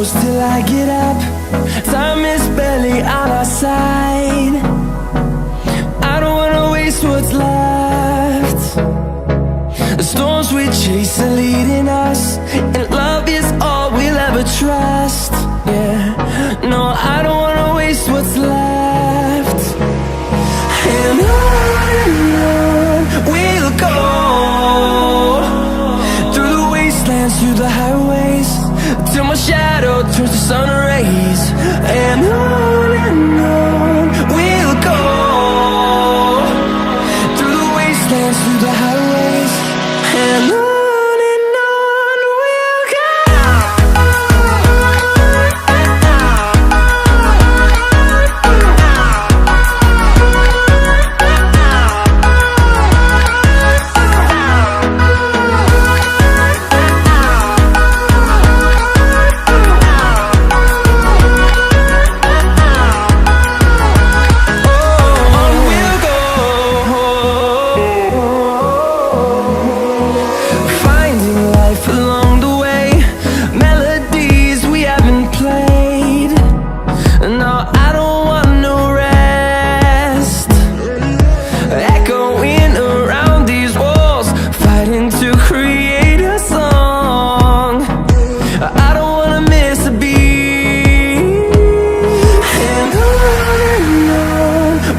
close till I get up. Time is barely on our side. I don't wanna waste what's left. The storms we chase are leading us, and love is all we'll ever trust. Yeah, no, I don't wanna waste what's left. And on we'll go, through the wastelands, through the highways, till my shadow turns to sun rays. And on we'll go, through the wastelands, through the highways, and on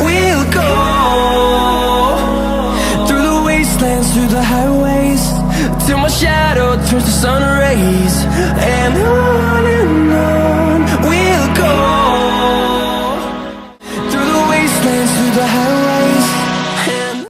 we'll go. Through the highways, till my shadow turns to sun rays. And on we'll go, through the wastelands, through the highways.